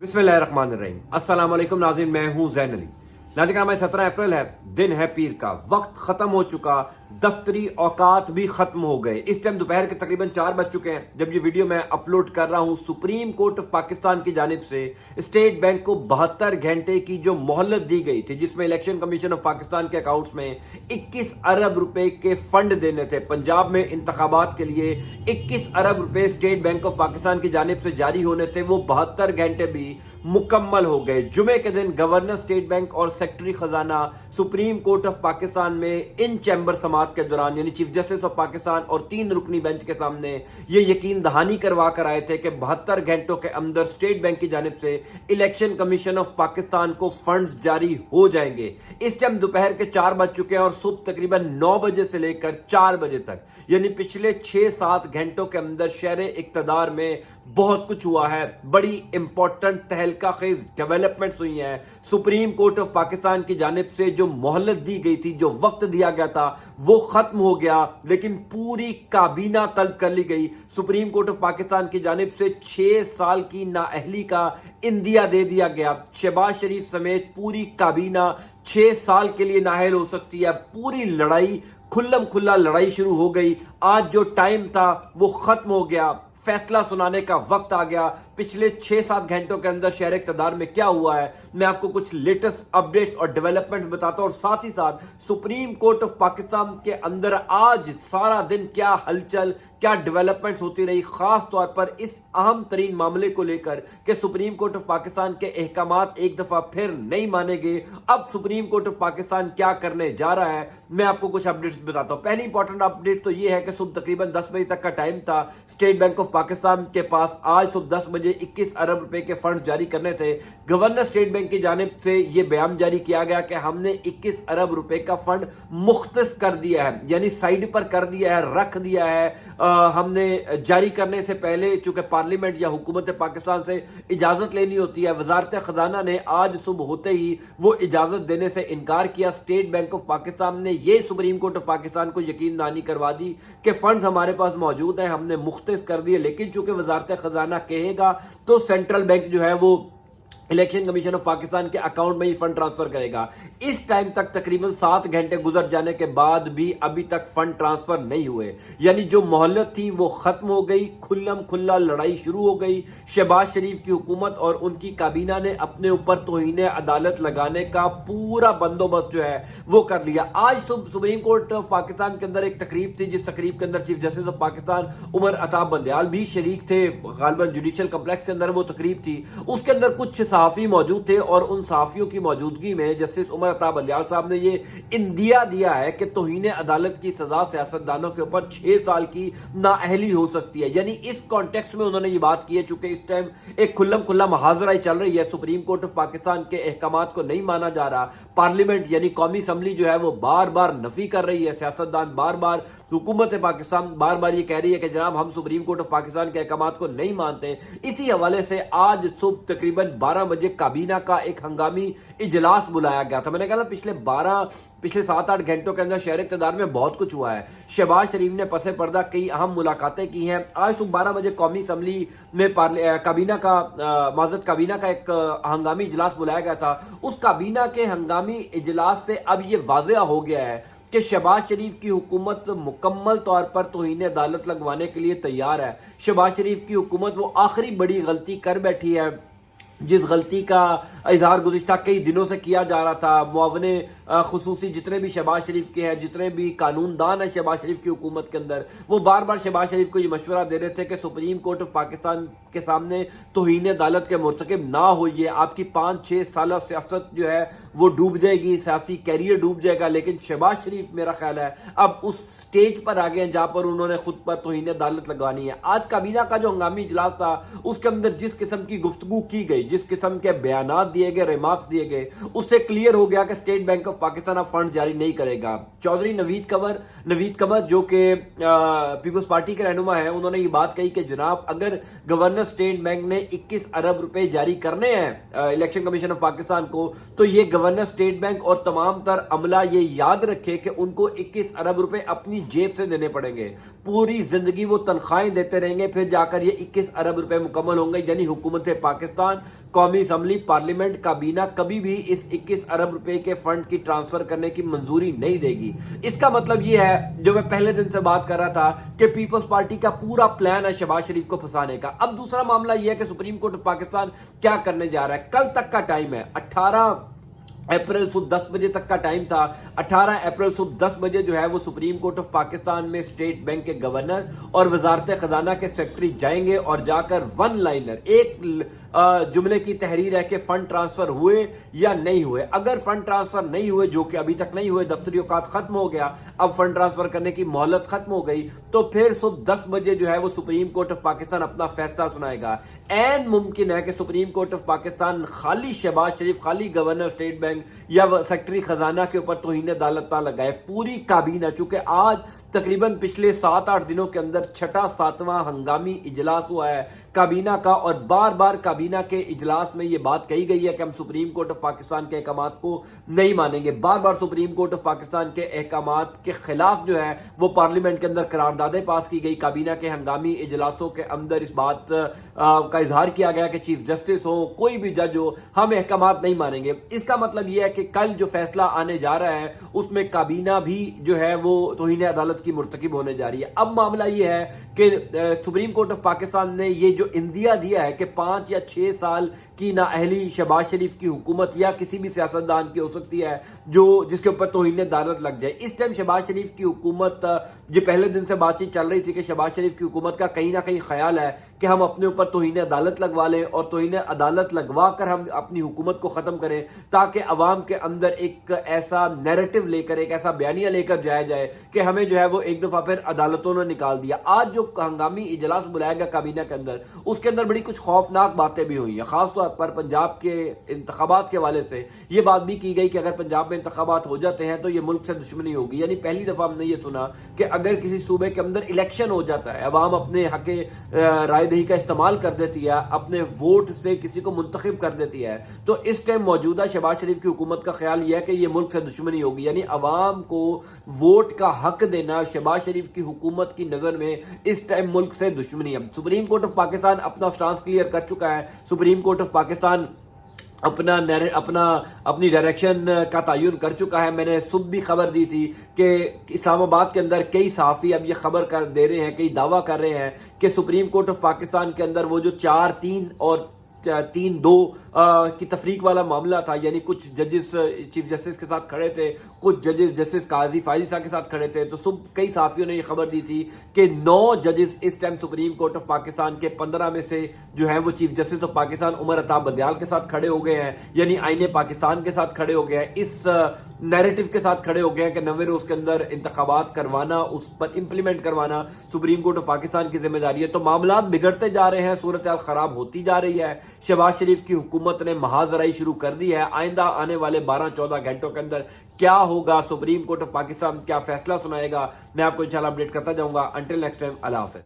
बिस्मिल्लाहिर्रहमानिर्रहीम। अस्सलाम वालेकुम नाज़रीन, मैं हूं जैन अली। नाज़रीन, आज 17 अप्रैल है, दिन है पीर का। वक्त खत्म हो चुका, दफ्तरी औकात भी खत्म हो गए। इस टाइम दोपहर के तकरीबन 4 बज चुके हैं जब ये वीडियो मैं अपलोड कर रहा हूं। सुप्रीम कोर्ट ऑफ पाकिस्तान की जानिब से स्टेट बैंक को 72 घंटे की जो मोहलत दी गई थी, जिसमें इलेक्शन कमीशन ऑफ पाकिस्तान के अकाउंट्स में 21 अरब रुपए के फंड देने थे पंजाब में इंतखाबात के लिए। 21 अरब रुपए स्टेट बैंक ऑफ पाकिस्तान की जानिब से जारी होने थे, वो 72 घंटे भी मुकम्मल हो गए। जुमे के दिन गवर्नर स्टेट बैंक और सेक्रेटरी खजाना सुप्रीम कोर्ट ऑफ पाकिस्तान में इन चैम्बर समात के दौरान, यानी चीफ जस्टिस ऑफ पाकिस्तान और 3 रुकनी बेंच के सामने ये यकीन दहानी करवा कर आए थे कि 72 घंटों के अंदर स्टेट बैंक की जानिब से इलेक्शन कमीशन ऑफ पाकिस्तान को फंड्स जारी हो जाएंगे। इस टाइम दोपहर के 4 बज चुके हैं और सुबह तकरीबन 9 बजे से लेकर 4 बजे तक, यानी पिछले 6-7 घंटों के अंदर शहर इक्तदार में बहुत कुछ हुआ है। बड़ी इंपॉर्टेंट तहलका खेज डेवलपमेंट्स हुई हैं। सुप्रीम कोर्ट ऑफ पाकिस्तान की जानिब से जो मोहलत दी गई थी, जो वक्त दिया गया था, वो खत्म हो गया, लेकिन पूरी काबीना तलब कर ली गई। सुप्रीम कोर्ट ऑफ पाकिस्तान की जानिब से 6 साल की नाअहली का इंदिया दे दिया गया। शहबाज शरीफ समेत पूरी काबीना 6 साल के लिए नाअहल हो सकती है। पूरी लड़ाई, खुल्लम खुल्ला लड़ाई शुरू हो गई। आज जो टाइम था वो खत्म हो गया, फैसला सुनाने का वक्त आ गया। पिछले 6-7 घंटों के अंदर शहर इक़्तिदार में क्या हुआ है, मैं आपको कुछ लेटेस्ट अपडेट्स और डेवलपमेंट बताता हूं, और साथ ही साथ सुप्रीम कोर्ट ऑफ पाकिस्तान के अंदर आज सारा दिन क्या हलचल, क्या डेवलपमेंट्स होती रही, खास तौर पर इस अहम तरीन मामले को लेकर कि सुप्रीम कोर्ट ऑफ पाकिस्तान के अहकामात एक दफा फिर नहीं माने गए। अब सुप्रीम कोर्ट ऑफ पाकिस्तान क्या करने जा रहा है, मैं आपको कुछ अपडेट्स बताता हूं। पहली इंपॉर्टेंट अपडेट तो यह है कि सुबह तकरीबन 10 बजे तक का टाइम था स्टेट बैंक ऑफ पाकिस्तान के पास। आज सुबह 10 बजे 21 अरब रुपए के फंड जारी करने थे। गवर्नर स्टेट बैंक की जानिब से यह बयान जारी किया गया कि हमने 21 अरब रुपए का फंड मुख्तस कर दिया है, यानी साइड पर कर दिया है, रख दिया है। हमने जारी करने से पहले, चूंकि पार्लियामेंट या हुकूमत पाकिस्तान से इजाजत लेनी होती है, वजारत खजाना ने आज सुबह होते ही वो इजाजत देने से इनकार किया। स्टेट बैंक ऑफ पाकिस्तान ने ये सुप्रीम कोर्ट ऑफ पाकिस्तान को यकीन दहानी करवा दी कि फंड्स हमारे पास मौजूद हैं, हमने मुख्तस कर दिए। लेकिन चूंकि वजारत खजाना कहेगा तो सेंट्रल बैंक जो है वो इलेक्शन कमीशन ऑफ पाकिस्तान के अकाउंट में ही फंड ट्रांसफर करेगा। इस टाइम तक तकरीबन 7 घंटे गुजर जाने के बाद भी अभी तक फंड ट्रांसफर नहीं हुए, यानी जो मोहलत थी वो खत्म हो गई। खुल्लम खुल्ला लड़ाई शुरू हो गई। शहबाज शरीफ की हुकूमत और उनकी काबीना ने अपने ऊपर तौहीन अदालत लगाने का पूरा बंदोबस्त जो है वो कर लिया। आज सुप्रीम कोर्ट ऑफ पाकिस्तान के अंदर एक तकरीब थी, जिस तकरीब के अंदर chief justice of Pakistan Umar Ata Bandial भी शरीक थे। गालिबन जुडिशियल कम्प्लेक्स के अंदर वो तकरीब थी। उसके अंदर कुछ सहाफी मौजूद थे और उन सहाफियों की मौजूदगी में जस्टिस उमर अताब बंदयाल साहब ने ये इंदिया दिया है कि तौहीन अदालत की सजा सियासतदानों के ऊपर 6 साल की नाअहली हो सकती है। यानी इस कॉन्टेक्स्ट में उन्होंने ये बात की है, चूंकि इस टाइम एक खुल्लम खुल्ला मुहाजरा चल रही है, सुप्रीम कोर्ट ऑफ पाकिस्तान के अहकामात को नहीं माना जा रहा। पार्लियामेंट यानी कौमी असम्बली जो है वो बार बार नफी कर रही है, सियासतदान बार बार, हुकूमत पाकिस्तान बार बार ये कह रही है कि जनाब हम सुप्रीम कोर्ट ऑफ पाकिस्तान के अहकामात को नहीं मानते। इसी हवाले से आज सुबह तकरीबन 12 बजे काबीना का एक हंगामी इजलास बुलाया गया था। मैंने कहा पिछले 7-8 घंटों के अंदर शहर इक़्तिदार में बहुत कुछ हुआ है। शहबाज शरीफ ने पसे पर्दा कई अहम मुलाकातें की हैं। आज सुबह 12 बजे कौमी असम्बली में काबीना का एक हंगामी इजलास बुलाया गया था। उस काबीना के हंगामी इजलास से अब यह वाज़ेह हो गया है कि शहबाज शरीफ की हुकूमत मुकम्मल तौर पर तौहीन अदालत लगवाने के लिए तैयार है। शहबाज शरीफ की हुकूमत वो आखिरी बड़ी गलती कर बैठी है, जिस गलती का इजहार गुज़िश्ता कई दिनों से किया जा रहा था। मुआवने खुसूसी जितने भी शहबाज शरीफ के हैं, जितने भी कानूनदान है शहबाज शरीफ की हुकूमत के अंदर, वो बार बार शहबाज शरीफ को ये मशवरा दे रहे थे कि सुप्रीम कोर्ट ऑफ पाकिस्तान के सामने तौहीन अदालत के मुर्तकिब ना होइए, आपकी 5-6 साल सियासत जो है वो डूब जाएगी, सियासी कैरियर डूब जाएगा। लेकिन शहबाज शरीफ मेरा ख्याल है अब उस स्टेज पर आ गए हैं जहां पर उन्होंने खुद पर तौहीन अदालत लगवानी है। आज काबीना का जो हंगामी इजलास था उसके अंदर जिस किस्म की गुफ्तगू की गई, जिस किस्म के बयानात दिए गए, रिमार्क्स दिए गए, उससे क्लियर हो गया कि स्टेट बैंक ऑफ पाकिस्तान अब फंड जारी नहीं करेगा। चौधरी नवीद कंवर जो कि पीपल्स पार्टी के रहनुमा है, उन्होंने ये बात कही कि जनाब अगर गवर्नर स्टेट बैंक ने 21 अरब रुपए जारी करने हैं इलेक्शन कमीशन ऑफ पाकिस्तान को, तो ये गवर्नर स्टेट बैंक और तमाम तर अमला ये याद रखे कि उनको 21 अरब रुपए अपनी जेब से देने पड़ेंगे। पूरी जिंदगी वो तनख्वाहें देते रहेंगे, फिर जाकर ये 21 अरब रुपए मुकम्मल होंगे। यानी हुकूमत पाकिस्तान قومی اسمبلی پارلیمنٹ کابینہ کبھی بھی اس 21 ارب روپے کے فنڈ کی ٹرانسفر کرنے کی منظوری نہیں دے گی۔ اس کا مطلب یہ ہے جو میں پہلے دن سے بات کر رہا تھا کہ پیپلز پارٹی کا پورا پلان ہے شہباز شریف کو پھنسانے کا۔ اب دوسرا معاملہ یہ ہے کہ سپریم کورٹ آف پاکستان کیا کرنے جا رہا ہے۔ کل تک کا ٹائم ہے، 18 اپریل صبح 10 بجے تک کا ٹائم تھا۔ 18 اپریل صبح 10 بجے جو ہے وہ سپریم کورٹ آف پاکستان میں اسٹیٹ بینک کے گورنر اور وزارت خزانہ کے سیکرٹری جائیں گے اور جا کر ون لائنر ایک جملے کی تحریر ہے کہ فنڈ ٹرانسفر ہوئے یا نہیں ہوئے۔ اگر فنڈ ٹرانسفر نہیں ہوئے، جو کہ ابھی تک نہیں ہوئے، دفتری اوقات ختم ہو گیا، اب فنڈ ٹرانسفر کرنے کی مہلت ختم ہو گئی، تو پھر صبح 10 بجے جو ہے وہ سپریم کورٹ آف پاکستان اپنا فیصلہ سنائے گا۔ عین ممکن ہے کہ سپریم کورٹ آف پاکستان خالی شہباز شریف، خالی گورنر اسٹیٹ بینک یا سیکرٹری خزانہ کے اوپر توہین عدالت نہ لگائے، پوری کابینہ، چونکہ آج تقریباً پچھلے 7-8 دنوں کے اندر 6واں ہنگامی اجلاس ہوا ہے کابینہ کا، اور بار بار کابینہ کے اجلاس میں یہ بات کہی گئی ہے کہ ہم سپریم کورٹ آف پاکستان کے احکامات کو نہیں مانیں گے۔ بار بار سپریم کورٹ آف پاکستان کے احکامات کے خلاف جو ہے وہ پارلیمنٹ کے اندر قراردادیں پاس کی گئی۔ کابینہ کے ہنگامی اجلاسوں کے اندر اس بات کا اظہار کیا گیا کہ چیف جسٹس ہو، کوئی بھی جج ہو، ہم احکامات نہیں مانیں گے۔ اس کا مطلب یہ ہے کہ کل جو فیصلہ آنے جا رہا ہے اس میں کابینہ بھی جو ہے وہ توہین عدالت کی مرتکب ہونے جا رہی ہے۔ اب معاملہ یہ ہے کہ سپریم کورٹ آف پاکستان نے یہ جو اندیا دیا ہے کہ 5 یا 6 سال کی نااہلی شہباز شریف کی حکومت یا کسی بھی سیاستدان کی ہو سکتی ہے جو جس کے اوپر توہین عدالت لگ جائے۔ اس ٹائم شہباز شریف کی حکومت، جو پہلے دن سے بات چیت چل رہی تھی کہ شہباز شریف کی حکومت کا کہیں نہ کہیں خیال ہے کہ ہم اپنے اوپر توہین عدالت لگوا لیں اور توہین عدالت لگوا کر ہم اپنی حکومت کو ختم کریں، تاکہ عوام کے اندر ایک ایسا نیریٹو لے کر، ایک ایسا بیانیہ لے کر جایا جائے کہ ہمیں جو ہے وہ ایک دفعہ پھر عدالتوں نے نکال دیا۔ آج جو ہنگامی اجلاس بلایا گیا کابینہ کے اندر، اس کے اندر بڑی کچھ خوفناک باتیں بھی ہوئی ہیں، خاص طور پر پنجاب کے انتخابات کے حوالے سے یہ بات بھی کی گئی کہ اگر پنجاب میں انتخابات ہو جاتے ہیں تو یہ ملک سے دشمنی ہوگی۔ یعنی پہلی دفعہ ہم نے یہ سنا کہ اگر کسی صوبے کے اندر الیکشن ہو جاتا ہے، عوام اپنے حق رائے دہی کا استعمال کر دیتی ہے، اپنے ووٹ سے کسی کو منتخب کر دیتی ہے، تو اس ٹائم موجودہ شہباز شریف کی حکومت کا خیال یہ ہے کہ یہ ملک سے دشمنی ہوگی۔ یعنی عوام کو ووٹ کا حق دینا شہباز شریف کی حکومت کی نظر میں اس ٹائم ملک سے دشمنی ہے۔ سپریم کورٹ آف پاکستان اپنا سٹانس کلیئر کر چکا ہے۔ سپریم کورٹ آف پاکستان اپنی ڈائریکشن کا تعین کر چکا ہے۔ میں نے صبح بھی خبر دی تھی کہ اسلام آباد کے اندر کئی صحافی اب یہ خبر کر دے رہے ہیں، کئی دعویٰ کر رہے ہیں کہ سپریم کورٹ آف پاکستان کے اندر وہ جو 4-3 اور 3-2 کی تفریق والا معاملہ تھا، یعنی کچھ ججز چیف جسٹس کے ساتھ کھڑے تھے، کچھ ججز جسٹس قاضی فائزی صاحب کے ساتھ کھڑے تھے، تو صبح کئی صحافیوں نے یہ خبر دی تھی کہ 9 ججز اس time supreme court of Pakistan کے 15 میں سے جو ہیں وہ chief justice of Pakistan Umar Ata Bandial کے ساتھ کھڑے ہو گئے ہیں، یعنی آئین پاکستان کے ساتھ کھڑے ہو گئے ہیں، اس نیریٹو کے ساتھ کھڑے ہو گئے ہیں کہ 90 روز کے اندر انتخابات کروانا، اس پر امپلیمنٹ کروانا سپریم کورٹ آف پاکستان کی ذمہ داری ہے۔ تو معاملات بگڑتے جا رہے ہیں، صورتحال خراب ہوتی جا رہی ہے۔ شہباز شریف کی حکومت نے محاذرائی شروع کر دی ہے۔ آئندہ آنے والے 12-14 گھنٹوں کے اندر کیا ہوگا، سپریم کورٹ آف پاکستان کیا فیصلہ سنائے گا، میں آپ کو انشاءاللہ اپڈیٹ کرتا جاؤں گا۔ انٹل نیکسٹ ٹائم، اللہ حافظ۔